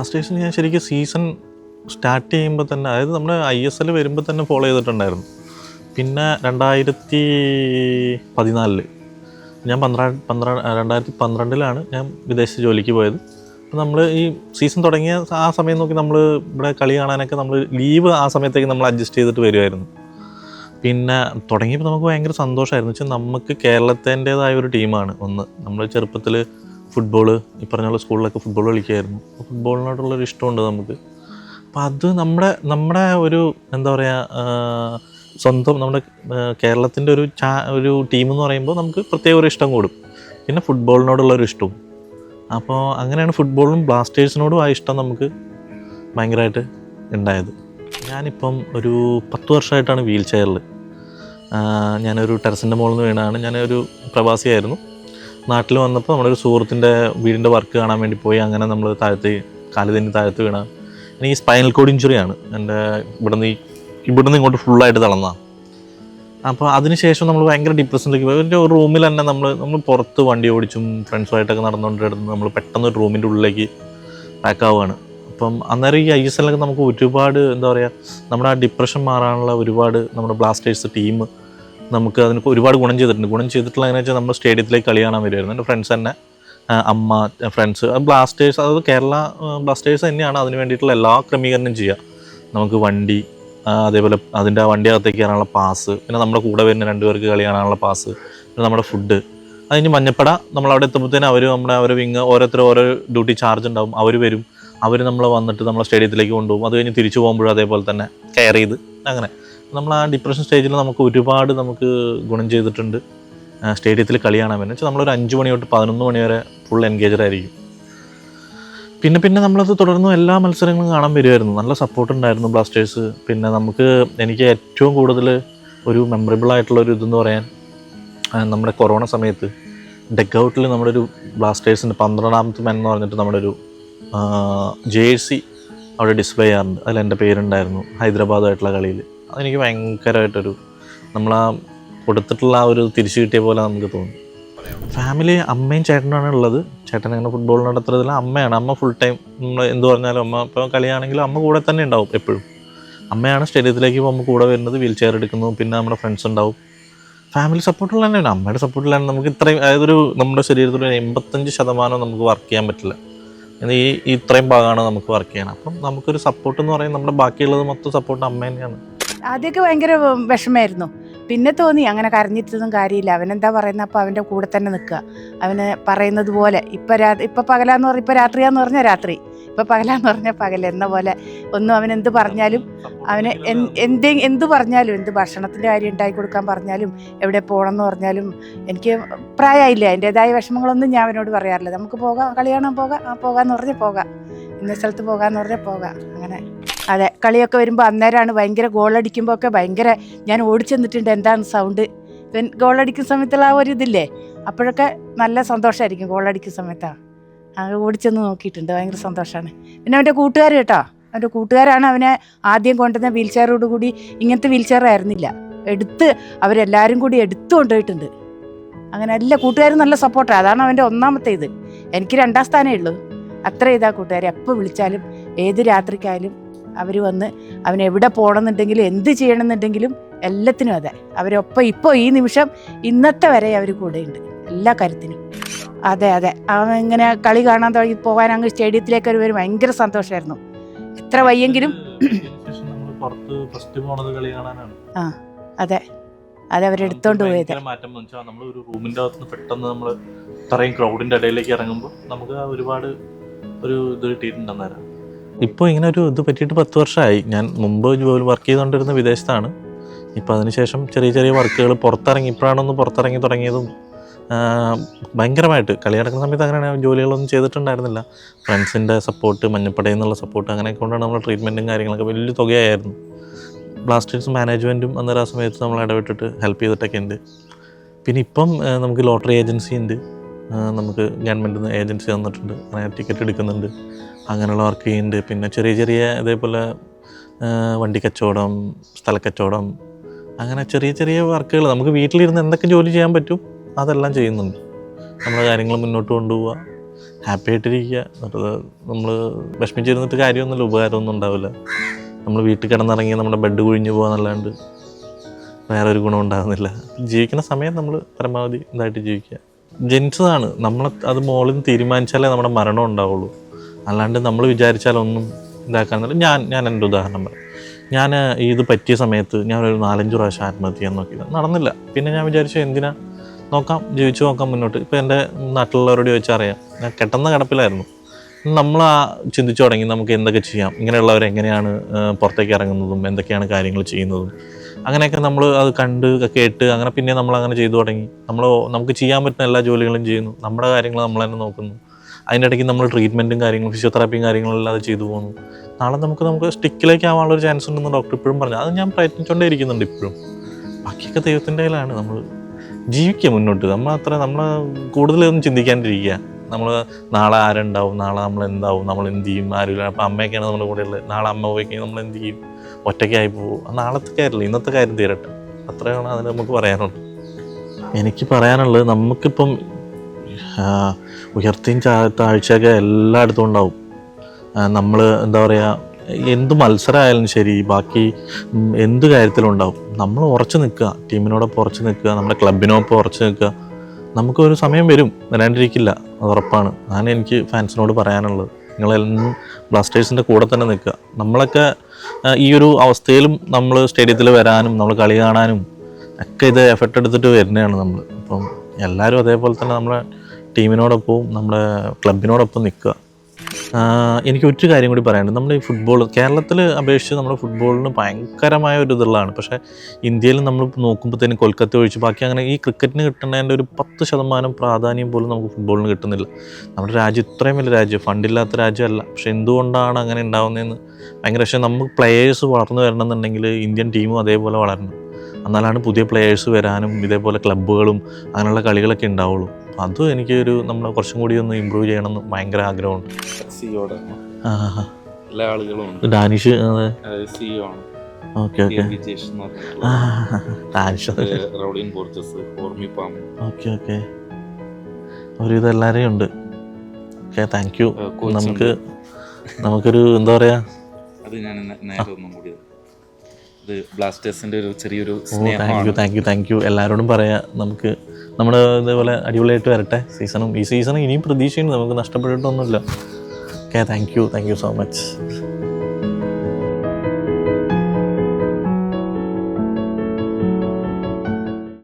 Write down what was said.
ബ്ലാസ്റ്റേഴ്സിന് ഞാൻ ശരിക്കും സീസൺ സ്റ്റാർട്ട് ചെയ്യുമ്പോൾ തന്നെ, അതായത് നമ്മൾ ISL വരുമ്പോൾ തന്നെ ഫോളോ ചെയ്തിട്ടുണ്ടായിരുന്നു. പിന്നെ 2014 ഞാൻ 2012 ഞാൻ വിദേശ ജോലിക്ക് പോയത്. അപ്പോൾ നമ്മൾ ഈ സീസൺ തുടങ്ങിയ ആ സമയം നോക്കി നമ്മൾ ഇവിടെ കളി കാണാനൊക്കെ നമ്മൾ ലീവ് ആ സമയത്തേക്ക് നമ്മൾ അഡ്ജസ്റ്റ് ചെയ്തിട്ട് വരുമായിരുന്നു. പിന്നെ തുടങ്ങിയപ്പോൾ നമുക്ക് ഭയങ്കര സന്തോഷമായിരുന്നു. വെച്ചാൽ നമുക്ക് കേരളത്തിൻ്റേതായ ഒരു ടീമാണ്. ഒന്ന് നമ്മൾ ചെറുപ്പത്തിൽ ഫുട്ബോള് ഈ പറഞ്ഞ സ്കൂളിലൊക്കെ ഫുട്ബോൾ കളിക്കുമായിരുന്നു. ഫുട്ബോളിനോടുള്ളൊരു ഇഷ്ടമുണ്ട് നമുക്ക്. അപ്പോൾ അത് നമ്മുടെ ഒരു എന്താ പറയുക, സ്വന്തം നമ്മുടെ കേരളത്തിൻ്റെ ഒരു ടീം എന്ന് പറയുമ്പോൾ നമുക്ക് പ്രത്യേക ഒരു ഇഷ്ടം കൂടും. പിന്നെ ഫുട്ബോളിനോടുള്ളൊരു ഇഷ്ടവും. അപ്പോൾ അങ്ങനെയാണ് ഫുട്ബോളിനും ബ്ലാസ്റ്റേഴ്സിനോടും ആ ഇഷ്ടം നമുക്ക് ഭയങ്കരമായിട്ട് ഉണ്ടായത്. ഞാനിപ്പം ഒരു 10 വർഷമായിട്ടാണ് വീൽ ചെയറിൽ. ഞാനൊരു ടെറസിൻ്റെ മുകളിൽ നിന്ന് വീണാണ്. ഞാനൊരു പ്രവാസിയായിരുന്നു. നാട്ടിൽ വന്നപ്പോൾ നമ്മുടെ ഒരു സുഹൃത്തിൻ്റെ വീടിൻ്റെ വർക്ക് കാണാൻ വേണ്ടി പോയി. അങ്ങനെ നമ്മൾ കാല് തന്നെ താഴത്ത് വീണ. എനിക്ക് സ്പൈനൽ കോഡ് ഇഞ്ചുറിയാണ്. എൻ്റെ ഇവിടുന്ന് ഇങ്ങോട്ട് ഫുള്ളായിട്ട് തളർന്നതാണ്. അപ്പോൾ അതിനുശേഷം നമ്മൾ ഭയങ്കര ഡിപ്രഷനിലേക്ക് പോയി. ഒരു റൂമിൽ തന്നെ നമ്മൾ പുറത്ത് വണ്ടി ഓടിച്ചും ഫ്രണ്ട്സുമായിട്ടൊക്കെ നടന്നുകൊണ്ടിരുന്ന് നമ്മൾ പെട്ടെന്ന് ഒരു റൂമിൻ്റെ ഉള്ളിലേക്ക് പാക്കാവുകയാണ്. അപ്പം അന്നേരം ഈ ISL നമുക്ക് ഒരുപാട് എന്താ പറയുക, നമ്മുടെ ആ ഡിപ്രഷൻ മാറാനുള്ള ഒരുപാട് നമ്മുടെ ബ്ലാസ്റ്റേഴ്സ് ടീം നമുക്ക് അതിന് ഒരുപാട് ഗുണം ചെയ്തിട്ടുള്ള എങ്ങനെയാണെന്ന് വെച്ചാൽ നമ്മൾ സ്റ്റേഡിയത്തിലേക്ക് കളി കാണാൻ വരുമായിരുന്നു. എൻ്റെ ഫ്രണ്ട്സ് തന്നെ, അമ്മ, ഫ്രണ്ട്സ്, ബ്ലാസ്റ്റേഴ്സ്, അതായത് കേരള ബ്ലാസ്റ്റേഴ്സ് തന്നെയാണ് അതിന് വേണ്ടിയിട്ടുള്ള എല്ലാ ക്രമീകരണവും ചെയ്യുക. നമുക്ക് വണ്ടി, അതേപോലെ അതിൻ്റെ വണ്ടി അകത്തേക്ക് കയറാനുള്ള പാസ്, പിന്നെ നമ്മുടെ കൂടെ വരുന്ന 2 പേർക്ക് കളി കാണാനുള്ള പാസ്, പിന്നെ നമ്മുടെ ഫുഡ്. അത് കഴിഞ്ഞ് മഞ്ഞപ്പട നമ്മളവിടെ എത്തുമ്പോഴത്തേനും അവരെ വിങ് ഓരോരുത്തർ ഓരോ ഡ്യൂട്ടി ചാർജ് ഉണ്ടാവും. അവർ വരും, അവർ നമ്മൾ വന്നിട്ട് നമ്മളെ സ്റ്റേഡിയത്തിലേക്ക് കൊണ്ടുപോകും. അത് കഴിഞ്ഞ് തിരിച്ചു പോകുമ്പോഴും അതേപോലെ തന്നെ കെയർ ചെയ്ത് അങ്ങനെ നമ്മൾ ആ ഡിപ്രഷൻ സ്റ്റേജിൽ നമുക്ക് ഒരുപാട് ഗുണം ചെയ്തിട്ടുണ്ട്. സ്റ്റേഡിയത്തിൽ കളി കാണാൻ വേണ്ടി വെച്ചാൽ നമ്മളൊരു 5 മണി തൊട്ട് 11 മണി വരെ ഫുൾ എൻഗേജഡ് ആയിരിക്കും. പിന്നെ നമ്മളത് തുടർന്ന് എല്ലാ മത്സരങ്ങളും കാണാൻ വരുമായിരുന്നു. നല്ല സപ്പോർട്ട് ഉണ്ടായിരുന്നു ബ്ലാസ്റ്റേഴ്സ്. പിന്നെ എനിക്ക് ഏറ്റവും കൂടുതൽ ഒരു മെമ്മറബിൾ ആയിട്ടുള്ളൊരു ഇതെന്ന് പറയാൻ, നമ്മുടെ കൊറോണ സമയത്ത് ഡെക്കൗട്ടിൽ നമ്മുടെ ഒരു ബ്ലാസ്റ്റേഴ്സിൻ്റെ 12ാമത്തെ മെൻ എന്ന് പറഞ്ഞിട്ട് നമ്മുടെ ഒരു ജേഴ്സി അവിടെ ഡിസ്പ്ലേ ചെയ്യാറുണ്ട്. അതിൽ എൻ്റെ പേരുണ്ടായിരുന്നു, ഹൈദരാബാദായിട്ടുള്ള കളിയിൽ. അതെനിക്ക് ഭയങ്കരമായിട്ടൊരു നമ്മളാ കൊടുത്തിട്ടുള്ള ആ ഒരു തിരിച്ചു കിട്ടിയ പോലെ നമുക്ക് തോന്നി. ഫാമിലി അമ്മയും ചേട്ടനാണ് ഉള്ളത്. ചേട്ടൻ അങ്ങനെ ഫുട്ബോളിനോട് അത്ര ഇതില്ല. അമ്മ ഫുൾ ടൈം നമ്മൾ എന്ത് പറഞ്ഞാലും അമ്മ ഇപ്പോൾ കളിയാണെങ്കിലും അമ്മ കൂടെ തന്നെ ഉണ്ടാവും എപ്പോഴും. അമ്മയാണ് സ്റ്റേഡിയത്തിലേക്ക് പോകുമ്പോൾ കൂടെ വരുന്നത്, വീൽ ചെയർ എടുക്കുന്നു. പിന്നെ നമ്മുടെ ഫ്രണ്ട്സ് ഉണ്ടാവും. ഫാമിലി സപ്പോർട്ടുള്ള തന്നെയാണ്. അമ്മയുടെ സപ്പോർട്ടിലാണ് നമുക്ക് ഇത്രയും, അതായത് നമ്മുടെ ശരീരത്തിൽ 85% നമുക്ക് വർക്ക് ചെയ്യാൻ പറ്റില്ല. ഇത്രയും ഭാഗമാണ് നമുക്ക് വർക്ക് ചെയ്യണം. അപ്പം നമുക്കൊരു സപ്പോർട്ട് എന്ന് പറയുന്നത് നമ്മുടെ ബാക്കിയുള്ളത് മൊത്തം സപ്പോർട്ട് അമ്മ തന്നെയാണ്. ആദ്യമൊക്കെ ഭയങ്കര വിഷമമായിരുന്നു. പിന്നെ തോന്നി അങ്ങനെ കരഞ്ഞിട്ടൊന്നും കാര്യമില്ല, അവനെന്താ പറയുന്നത് അപ്പോൾ അവൻ്റെ കൂടെ തന്നെ നിൽക്കുക. അവന് പറയുന്നത് പോലെ ഇപ്പം പകലാന്ന് പറഞ്ഞാൽ ഇപ്പം രാത്രിയാന്ന് പറഞ്ഞാൽ രാത്രി, ഇപ്പം പകലാന്ന് പറഞ്ഞാൽ പകൽ എന്ന പോലെ ഒന്നും അവനെന്ത് പറഞ്ഞാലും അവന് എന്ത് പറഞ്ഞാലും, എന്ത് ഭക്ഷണത്തിൻ്റെ കാര്യം ഉണ്ടാക്കി കൊടുക്കാൻ പറഞ്ഞാലും, എവിടെ പോകണമെന്ന് പറഞ്ഞാലും, എനിക്ക് പ്രായമായില്ല, അതിൻ്റേതായ വിഷമങ്ങളൊന്നും ഞാൻ അവനോട് പറയാറില്ല. നമുക്ക് പോകാം, കളി കാണാൻ പോകാമെന്ന് പറഞ്ഞാൽ പോകാം, ഇന്ന സ്ഥലത്ത് പോകാമെന്ന് പറഞ്ഞാൽ പോകാം. അങ്ങനെ അതെ, കളിയൊക്കെ വരുമ്പോൾ അന്നേരമാണ് ഭയങ്കര ഗോളടിക്കുമ്പോൾ ഒക്കെ ഭയങ്കര ഞാൻ ഓടിച്ചെന്നിട്ടുണ്ട്. എന്താണ് സൗണ്ട്, ഇവൻ ഗോളടിക്കുന്ന സമയത്തുള്ള ആ ഒരു ഇതില്ലേ, അപ്പോഴൊക്കെ നല്ല സന്തോഷമായിരിക്കും. ഗോളടിക്കുന്ന സമയത്താണ് ഓടിച്ചെന്ന് നോക്കിയിട്ടുണ്ട്, ഭയങ്കര സന്തോഷമാണ്. പിന്നെ അവൻ്റെ കൂട്ടുകാർ കേട്ടോ, അവൻ്റെ കൂട്ടുകാരാണ് അവനെ ആദ്യം കൊണ്ടുവന്ന വീൽ ചെയറോട് കൂടി. ഇങ്ങനത്തെ വീൽ ചെയർ ആയിരുന്നില്ല, അവരെല്ലാവരും കൂടി എടുത്തു കൊണ്ടുപോയിട്ടുണ്ട്. അങ്ങനെ എല്ലാ കൂട്ടുകാരും നല്ല സപ്പോർട്ടാണ്. അതാണ് അവൻ്റെ ഒന്നാമത്തെ ഇത്. എനിക്ക് 2ാം സ്ഥാനമേ ഉള്ളൂ. അത്ര ഇതാ കൂട്ടുകാർ. എപ്പോൾ വിളിച്ചാലും ഏത് രാത്രിക്കായാലും അവർ വന്ന് അവനെവിടെ പോകണമെന്നുണ്ടെങ്കിലും എന്ത് ചെയ്യണമെന്നുണ്ടെങ്കിലും എല്ലാത്തിനും അതെ അവരൊപ്പം ഇപ്പോൾ ഈ നിമിഷം ഇന്നത്തെ വരെ അവർ കൂടെയുണ്ട് എല്ലാ കാര്യത്തിനും. അതെ അവൻ ഇങ്ങനെ കളി കാണാൻ തുടങ്ങി പോകാൻ അങ്ങ് സ്റ്റേഡിയത്തിലേക്ക് വരും ഭയങ്കര സന്തോഷമായിരുന്നു. എത്ര വയ്യെങ്കിലും അതെ അവരെടുത്തോണ്ട് പോയത്. റൂമിന്റെ അകത്ത് പെട്ടെന്ന് നമ്മൾ ഇത്രയും ക്രൗഡിന്റെ ഇടയിലേക്ക് ഇറങ്ങുമ്പോൾ നമുക്ക് ഒരുപാട് ഒരു ഇത് കിട്ടിയിട്ടുണ്ടെന്നേരം. ഇപ്പോൾ ഇങ്ങനെ ഒരു ഇത് പറ്റിയിട്ട് 10 വർഷമായി. ഞാൻ മുമ്പ് വർക്ക് ചെയ്തുകൊണ്ടിരുന്ന വിദേശത്താണ്. ഇപ്പോൾ അതിനുശേഷം ചെറിയ വർക്കുകൾ ഇപ്പോഴാണൊന്ന് പുറത്തിറങ്ങി തുടങ്ങിയതും. ഭയങ്കരമായിട്ട് കളി നടക്കുന്ന സമയത്ത് അങ്ങനെ ജോലികളൊന്നും ചെയ്തിട്ടുണ്ടായിരുന്നില്ല. ഫ്രണ്ട്സിൻ്റെ സപ്പോർട്ട്, മഞ്ഞപ്പടയിൽ നിന്നുള്ള സപ്പോർട്ട്, അങ്ങനെയൊക്കെ കൊണ്ടാണ് നമ്മൾ ട്രീറ്റ്മെൻറ്റും കാര്യങ്ങളൊക്കെ വലിയ തുകയായിരുന്നു. ബ്ലാസ്റ്റേഴ്സ് മാനേജ്മെൻറ്റും അന്നേരം ആ സമയത്ത് നമ്മൾ ഇടപെട്ടിട്ട് ഹെൽപ്പ് ചെയ്തിട്ടൊക്കെ ഉണ്ട്. പിന്നെ ഇപ്പം നമുക്ക് ലോട്ടറി ഏജൻസി ഉണ്ട്, നമുക്ക് ഗവൺമെൻറ്റിൽ നിന്ന് ഏജൻസി തന്നിട്ടുണ്ട്, അങ്ങനെ ടിക്കറ്റ് എടുക്കുന്നുണ്ട്, അങ്ങനെയുള്ള വർക്ക് ചെയ്യുന്നുണ്ട്. പിന്നെ ചെറിയ ഇതേപോലെ വണ്ടി കച്ചവടം, സ്ഥലക്കച്ചവടം, അങ്ങനെ ചെറിയ വർക്കുകൾ നമുക്ക് വീട്ടിലിരുന്ന് എന്തൊക്കെ ജോലി ചെയ്യാൻ പറ്റും അതെല്ലാം ചെയ്യുന്നുണ്ട്. നമ്മുടെ കാര്യങ്ങൾ മുന്നോട്ട് കൊണ്ടുപോവുക. ഹാപ്പി ആയിട്ടിരിക്കുക. വെറുതെ നമ്മൾ വിഷമിച്ചിരുന്നിട്ട് കാര്യമൊന്നുമില്ല, ഉപകാരമൊന്നും ഉണ്ടാവില്ല. നമ്മൾ വീട്ടിൽ കിടന്നിറങ്ങി നമ്മുടെ ബെഡ് കുഴിഞ്ഞു പോകാന്നല്ലാണ്ട് വേറൊരു ഗുണം ഉണ്ടാകുന്നില്ല. ജീവിക്കുന്ന സമയം നമ്മൾ പരമാവധി ഇതായിട്ട് ജീവിക്കുക. ജനിച്ചതാണ് നമ്മൾ, അത് മോളിൽ നിന്ന് തീരുമാനിച്ചാലേ നമ്മുടെ മരണം ഉണ്ടാവുള്ളൂ. അല്ലാണ്ട് നമ്മൾ വിചാരിച്ചാലൊന്നും ഇതാക്കാന്നില്ല. ഞാൻ എൻ്റെ ഉദാഹരണം പറയാം. ഞാൻ ഇത് പറ്റിയ സമയത്ത് ഞാൻ ഒരു 4-5 പ്രാവശ്യം ആത്മഹത്യ ചെയ്യാൻ നോക്കിയത്, നടന്നില്ല. പിന്നെ ഞാൻ വിചാരിച്ചു എന്തിനാ, നോക്കാം, ജീവിച്ചു നോക്കാം മുന്നോട്ട്. ഇപ്പോൾ എൻ്റെ നാട്ടിലുള്ളവരോട് ചോദിച്ചറിയാം, ഞാൻ കെട്ടുന്ന കിടപ്പിലായിരുന്നു. നമ്മൾ ചിന്തിച്ചു തുടങ്ങി നമുക്ക് എന്തൊക്കെ ചെയ്യാം, ഇങ്ങനെയുള്ളവർ എങ്ങനെയാണ് പുറത്തേക്ക് ഇറങ്ങുന്നതും എന്തൊക്കെയാണ് കാര്യങ്ങൾ ചെയ്യുന്നതും, അങ്ങനെയൊക്കെ നമ്മൾ അത് കണ്ട് കേട്ട് അങ്ങനെ പിന്നെ നമ്മളങ്ങനെ ചെയ്തു തുടങ്ങി. നമുക്ക് ചെയ്യാൻ പറ്റുന്ന എല്ലാ ജോലികളും ചെയ്യുന്നു, നമ്മുടെ കാര്യങ്ങൾ നമ്മൾ തന്നെ നോക്കുന്നു. അതിൻ്റെ ഇടയ്ക്ക് നമ്മൾ ട്രീറ്റ്മെൻറ്റും കാര്യങ്ങളും ഫിസിയോതെറാപ്പിയും കാര്യങ്ങളെല്ലാം അത് ചെയ്തു പോകുന്നു. നാളെ നമുക്ക് സ്റ്റിക്കിലേക്ക് ആവാനുള്ളൊരു ചാൻസ് ഉണ്ടെന്ന് ഡോക്ടർ ഇപ്പോഴും പറഞ്ഞു. അത് ഞാൻ പ്രയത്നിച്ചുകൊണ്ടേ ഇരിക്കുന്നുണ്ട് ഇപ്പോഴും. ബാക്കിയൊക്കെ ദൈവത്തിൻ്റെ കയ്യിലാണ്. നമ്മൾ ജീവിക്കുക മുന്നോട്ട്. നമ്മൾ കൂടുതലൊന്നും ചിന്തിക്കാണ്ടിരിക്കുക. നമ്മൾ നാളെ ആരുണ്ടാവും, നാളെ നമ്മൾ എന്താവും, നമ്മൾ എന്ത് ചെയ്യും, ആരും. അപ്പോൾ അമ്മയൊക്കെയാണ് നമ്മുടെ കൂടെ ഉള്ളത്. നാളെ അമ്മ പോയി കഴിഞ്ഞാൽ നമ്മൾ എന്ത് ചെയ്യും, ഒറ്റയ്ക്കായി പോകും. നാളത്തെ കാര്യമില്ല, ഇന്നത്തെ കാര്യം തീരട്ടെ. അത്രയാണ് അതിന് നമുക്ക് പറയാനുള്ളത്. എനിക്ക് പറയാനുള്ളത്, നമുക്കിപ്പം ഉയർത്തിയും താഴ്ചയൊക്കെ എല്ലായിടത്തും ഉണ്ടാവും. നമ്മൾ എന്താ പറയുക, എന്ത് മത്സരമായാലും ശരി, ബാക്കി എന്ത് കാര്യത്തിലും ഉണ്ടാവും. നമ്മൾ ഉറച്ചു നിൽക്കുക, ടീമിനോടൊപ്പം ഉറച്ചു നിൽക്കുക, നമ്മുടെ ക്ലബിനൊപ്പം ഉറച്ചു നിൽക്കുക. നമുക്കൊരു സമയം വരും, വരാണ്ടിരിക്കില്ല, അത് ഉറപ്പാണ്. അതാണ് എനിക്ക് ഫാൻസിനോട് പറയാനുള്ളത്. നിങ്ങളെല്ലാം ബ്ലാസ്റ്റേഴ്സിൻ്റെ കൂടെ തന്നെ നിൽക്കുക. നമ്മളൊക്കെ ഈ ഒരു അവസ്ഥയിലും നമ്മൾ സ്റ്റേഡിയത്തിൽ വരാനും നമ്മൾ കളി കാണാനും ഒക്കെ ഇത് എഫർട്ട് എടുത്തിട്ട് വരുന്നതാണ് നമ്മൾ. അപ്പം എല്ലാവരും അതേപോലെ തന്നെ നമ്മളെ ടീമിനോടൊപ്പവും നമ്മുടെ ക്ലബിനോടൊപ്പം നിൽക്കുക. എനിക്ക് ഒരു കാര്യം കൂടി പറയാനുണ്ട്. നമ്മൾ ഈ ഫുട്ബോൾ കേരളത്തിൽ അപേക്ഷിച്ച് നമ്മുടെ ഫുട്ബോളിന് ഭയങ്കരമായ ഒരു ഇതുള്ളതാണ്. പക്ഷേ ഇന്ത്യയിൽ നമ്മൾ നോക്കുമ്പോഴത്തേനും കൊൽക്കത്ത ഒഴിച്ച് ബാക്കി അങ്ങനെ ഈ ക്രിക്കറ്റിന് കിട്ടേണ്ടതിൻ്റെ ഒരു 10% പ്രാധാന്യം പോലും നമുക്ക് ഫുട്ബോളിന് കിട്ടുന്നില്ല. നമ്മുടെ രാജ്യം ഇത്രയും വലിയ രാജ്യം, ഫണ്ടില്ലാത്ത രാജ്യമല്ല. പക്ഷെ എന്തുകൊണ്ടാണ് അങ്ങനെ ഉണ്ടാകുന്നതെന്ന് ഭയങ്കര. പക്ഷേ നമുക്ക് പ്ലെയേഴ്സ് വളർന്നു വരണമെന്നുണ്ടെങ്കിൽ ഇന്ത്യൻ ടീമും അതേപോലെ വളരണം. എന്നാലാണ് പുതിയ പ്ലെയേഴ്സ് വരാനും ഇതേപോലെ ക്ലബ്ബുകളും അങ്ങനെയുള്ള കളികളൊക്കെ ഉണ്ടാവുള്ളൂ. അതും എനിക്കൊരു നമ്മൾ കുറച്ചും കൂടി ഒന്ന് ഇമ്പ്രൂവ് ചെയ്യണമെന്ന് ഭയങ്കര ആഗ്രഹമുണ്ട്. എല്ലാ ആളുകളും ഡാനിഷ് ഓക്കെ ഒരുവിധം എല്ലാവരെയും ഉണ്ട്. Okay, thank U. നമുക്കൊരു എന്താ പറയാ, അത് ഞാൻ നേരെ ഒന്നും കൂടി ബ്ലാസ്റ്റേഴ്സിന്റെ ഒരു ചെറിയൊരു താങ്ക് യു എല്ലാവരോടും പറയാം. നമുക്ക് നമ്മുടെ ഇതേപോലെ അടിപൊളിയായിട്ട് വരട്ടെ സീസണും. ഈ സീസണും ഇനിയും പ്രതീക്ഷയുണ്ട്, നമുക്ക് നഷ്ടപ്പെട്ടിട്ടൊന്നുമില്ല. Okay, thank you so much.